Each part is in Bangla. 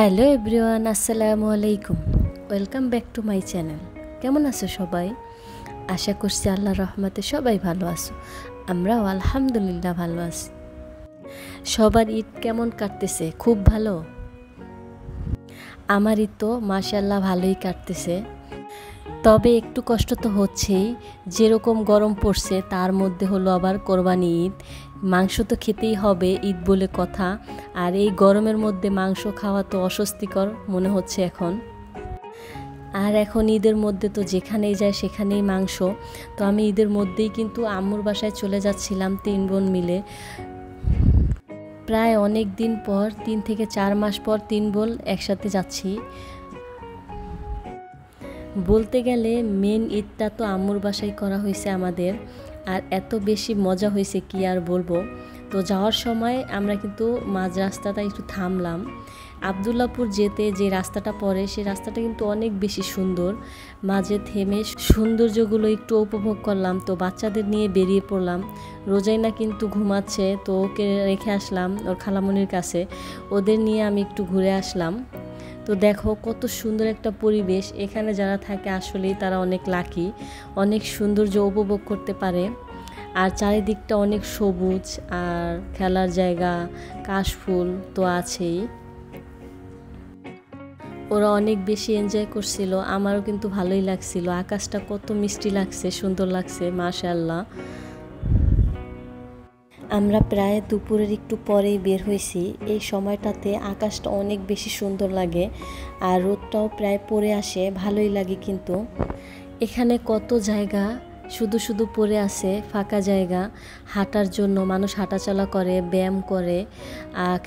হ্যালো এভরিওয়ান, আসসালামু আলাইকুম। Welcome back to my channel. কেমন আছো সবাই? আশা করছি আল্লাহর রহমতে সবাই ভালো আছো। আমরাও আলহামদুলিল্লাহ ভালো আছি। সবার ঈদ কেমন কাটতেছে? খুব ভালো। আমার ঈদ তো মাশাআল্লাহ ভালোই কাটতেছে, তবে একটু কষ্ট তো হচ্ছেই। যেরকম গরম পড়ছে তার মধ্যে হলো আবার কোরবানি ঈদ, মাংস তো খেতেই হবে, ঈদ বলে কথা। আর এই গরমের মধ্যে মাংস খাওয়া তো অস্বস্তিকর মনে হচ্ছে এখন। আর এখন ঈদের মধ্যে তো যেখানেই যায় সেখানেই মাংস। তো আমি ঈদের মধ্যেই কিন্তু আম্মুর বাসায় চলে যাচ্ছিলাম 3 বোন মিলে। প্রায় অনেক দিন পর, 3 থেকে 4 মাস পর 3 বোন একসাথে যাচ্ছি। বলতে গেলে মেন ঈদটা তো আম্মুর বাসায় করা হয়েছে আমাদের, আর এত বেশি মজা হয়েছে কি আর বলবো। তো যাওয়ার সময় আমরা কিন্তু মাঝ রাস্তাটা একটু থামলাম। আবদুল্লাপুর যেতে যে রাস্তাটা পড়ে সেই রাস্তাটা কিন্তু অনেক বেশি সুন্দর। মাঝে থেমে সৌন্দর্যগুলো একটু উপভোগ করলাম। তো বাচ্চাদের নিয়ে বেরিয়ে পড়লাম। রোজাইনা কিন্তু ঘুমাচ্ছে, তো ওকে রেখে আসলাম ওর খালামণির কাছে। ওদের নিয়ে আমি একটু ঘুরে আসলাম। তো দেখো কত সুন্দর একটা পরিবেশ। এখানে যারা থাকে আসলেই তারা অনেক লাকি, অনেক সৌন্দর্য উপভোগ করতে পারে। আর চারিদিকটা অনেক সবুজ, আর খেলার জায়গা, কাশফুল তো আছেই। ওরা অনেক বেশি এনজয় করছিল, আমারও কিন্তু ভালোই লাগছিল। আকাশটা কত মিষ্টি লাগছে, সুন্দর লাগছে মাশাআল্লাহ। আমরা প্রায় দুপুরের একটু পরেই বের হয়েছি। এই সময়টাতে আকাশটা অনেক বেশি সুন্দর লাগে, আর রোদটাও প্রায় পড়ে আসে, ভালোই লাগে। কিন্তু এখানে কত জায়গা শুধু শুধু পড়ে আছে, ফাঁকা জায়গা হাঁটার জন্য। মানুষ হাঁটাচলা করে, ব্যায়াম করে,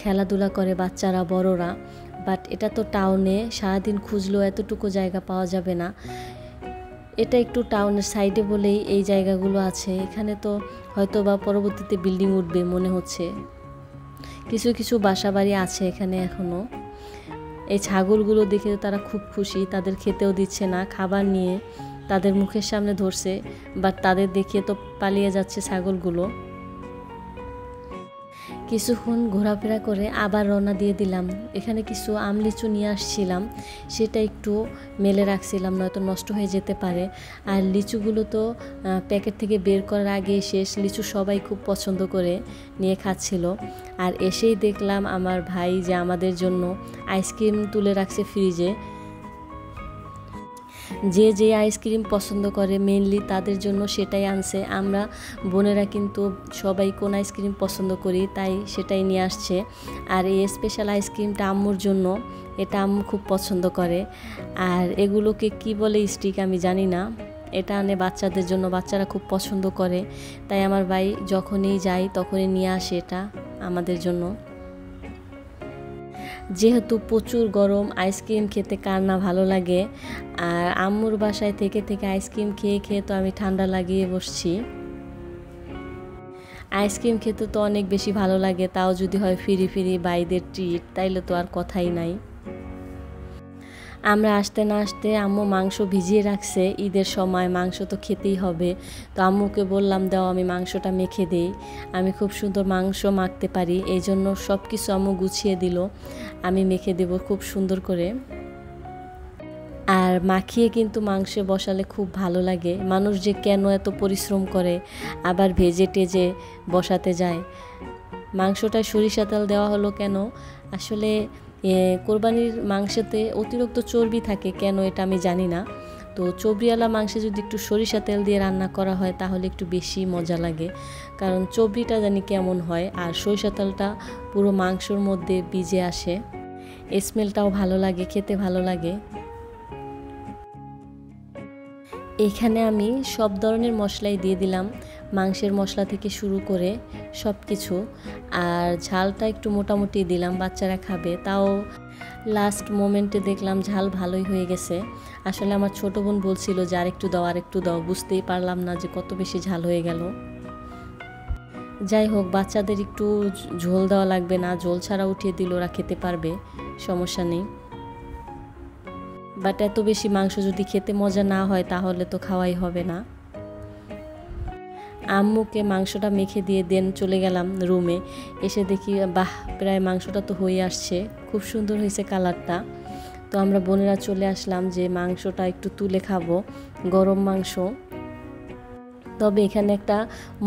খেলাধুলা করে বাচ্চারা বড়রা। বাট এটা তো টাউনে, সারাদিন খুঁজলেও এতটুকু জায়গা পাওয়া যাবে না। এটা একটু টাউনের সাইডে বলেই এই জায়গাগুলো আছে। এখানে তো হয়তো বা পরবর্তীতে বিল্ডিং উঠবে মনে হচ্ছে। কিছু কিছু বাসা বাড়ি আছে এখানে এখনও। এই ছাগলগুলো দেখে তারা খুব খুশি, তাদের খেতেও দিচ্ছে না, খাবার নিয়ে তাদের মুখের সামনে ধরছে, বাট তাদের দেখিয়ে তো পালিয়ে যাচ্ছে ছাগলগুলো। কিছুক্ষণ ঘোরাফেরা করে আবার রওনা দিয়ে দিলাম। এখানে কিছু আম লিচু নিয়ে আসছিলাম, সেটা একটু মেলে রাখছিলাম, নয়তো নষ্ট হয়ে যেতে পারে। আর লিচুগুলো তো প্যাকেট থেকে বের করার আগে শেষ। লিচু সবাই খুব পছন্দ করে নিয়ে খাচ্ছিল। আর এসেই দেখলাম আমার ভাই যে আমাদের জন্য আইসক্রিম তুলে রাখছে ফ্রিজে। যে যে আইসক্রিম পছন্দ করে মেনলি তাদের জন্য সেটাই আনছে। আমরা বোনেরা কিন্তু সবাই কোন আইসক্রিম পছন্দ করি, তাই সেটাই নিয়ে আসছে। আর এই স্পেশাল আইসক্রিমটা আম্মুর জন্য, এটা আম্মু খুব পছন্দ করে। আর এগুলোকে কি বলে স্টিক আমি জানি না, এটা আনে বাচ্চাদের জন্য, বাচ্চারা খুব পছন্দ করে। তাই আমার ভাই যখনই যায় তখনই নিয়ে আসে এটা আমাদের জন্য। যেহেতু প্রচুর গরম, আইসক্রিম খেতে কার না ভালো লাগে। আর আম্মুর বাসায় থেকে থেকে আইসক্রিম খেয়ে খেয়ে তো আমি ঠান্ডা লাগিয়ে বসছি। আইসক্রিম খেতে তো অনেক বেশি ভালো লাগে, তাও যদি হয় ফিরি ফিরি বাইদের ট্রিট, তাইলে তো আর কথাই নাই। আমরা আসতে না আসতে আম্মু মাংস ভিজিয়ে রাখছে। ঈদের সময় মাংস তো খেতেই হবে। তো আম্মুকে বললাম, দাও আমি মাংসটা মেখে দেই। আমি খুব সুন্দর মাংস মাখতে পারি, এই জন্য সব কিছু আম্মু গুছিয়ে দিল। আমি মেখে দেব খুব সুন্দর করে। আর মাখিয়ে কিন্তু মাংসে বসালে খুব ভালো লাগে। মানুষ যে কেন এত পরিশ্রম করে আবার ভেজে টেজে বসাতে যায়। মাংসটায় সরিষা তেল দেওয়া হলো কেন? আসলে কোরবানির মাংসতে অতিরিক্ত চর্বি থাকে কেন এটা আমি জানি না। তো চর্বিওয়ালা মাংসে যদি একটু সরিষা তেল দিয়ে রান্না করা হয় তাহলে একটু বেশি মজা লাগে, কারণ চর্বিটা জানি কেমন হয়, আর সরিষা তেলটা পুরো মাংসর মধ্যে ভিজে আসে। স্মেলটাও ভালো লাগে, খেতে ভালো লাগে। এখানে আমি সব ধরনের মশলাই দিয়ে দিলাম, মাংসের মশলা থেকে শুরু করে সব কিছু। আর ঝালটা একটু মোটামুটি দিলাম, বাচ্চারা খাবে। তাও লাস্ট মোমেন্টে দেখলাম ঝাল ভালোই হয়ে গেছে। আসলে আমার ছোট বোন বলছিল যে আরেকটু দাও আরেকটু দাও, বুঝতেই পারলাম না যে কত বেশি ঝাল হয়ে গেল। যাই হোক, বাচ্চাদের একটু ঝোল দেওয়া লাগবে না, ঝোল ছাড়া উঠিয়ে দিল, ওরা খেতে পারবে, সমস্যা নেই। বাট এত বেশি মাংস যদি খেতে মজা না হয় তাহলে তো খাওয়াই হবে না। আম্মুকে মাংসটা মেখে দিয়ে দেন চলে গেলাম রুমে। এসে দেখি বাহ, প্রায় মাংসটা তো হয়ে আসছে, খুব সুন্দর হয়েছে কালারটা। তো আমরা বোনেরা চলে আসলাম যে মাংসটা একটু তুলে খাবো, গরম মাংস। তবে এখানে একটা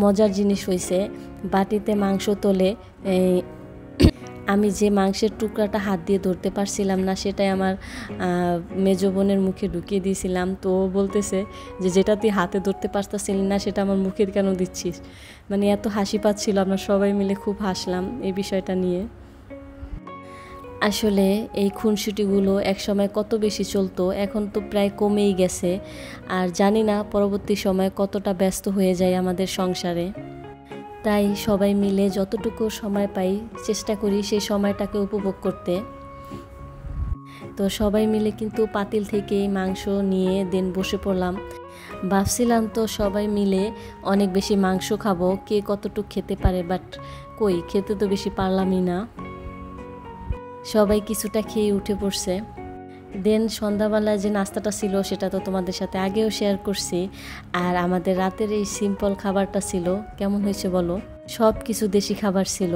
মজার জিনিস হয়েছে, বাটিতে মাংস তোলে আমি যে মাংসের টুকরাটা হাত দিয়ে ধরতে পারছিলাম না, সেটাই আমার মেজো বোনের মুখে ঢুকিয়ে দিয়েছিলাম। তো ও বলতেছে যে যেটা তুই হাতে ধরতে পারতেছিলি না সেটা আমার মুখে কেন দিচ্ছিস। মানে এত হাসি পাচ্ছিল, আমরা সবাই মিলে খুব হাসলাম এই বিষয়টা নিয়ে। আসলে এই খুনসুটিগুলো একসময় কত বেশি চলতো, এখন তো প্রায় কমেই গেছে। আর জানি না পরবর্তী সময় কতটা ব্যস্ত হয়ে যায় আমাদের সংসারে। তাই সবাই মিলে যতটুকু সময় পাই চেষ্টা করি সেই সময়টাকে উপভোগ করতে। তো সবাই মিলে কিন্তু পাতিল থেকেই মাংস নিয়ে দেন বসে পড়লাম। ভাবছিলাম তো সবাই মিলে অনেক বেশি মাংস খাবো, কে কতটুকু খেতে পারে, বাট কই, খেতে তো বেশি পারলামই না। সবাই কিছুটা খেয়ে উঠে পড়ছে। দেন সন্ধ্যাবেলায় যে নাস্তাটা ছিল সেটা তো তোমাদের সাথে আগেও শেয়ার করছি। আর আমাদের রাতের এই সিম্পল খাবারটা ছিল, কেমন হয়েছে বলো? সব কিছু দেশি খাবার ছিল।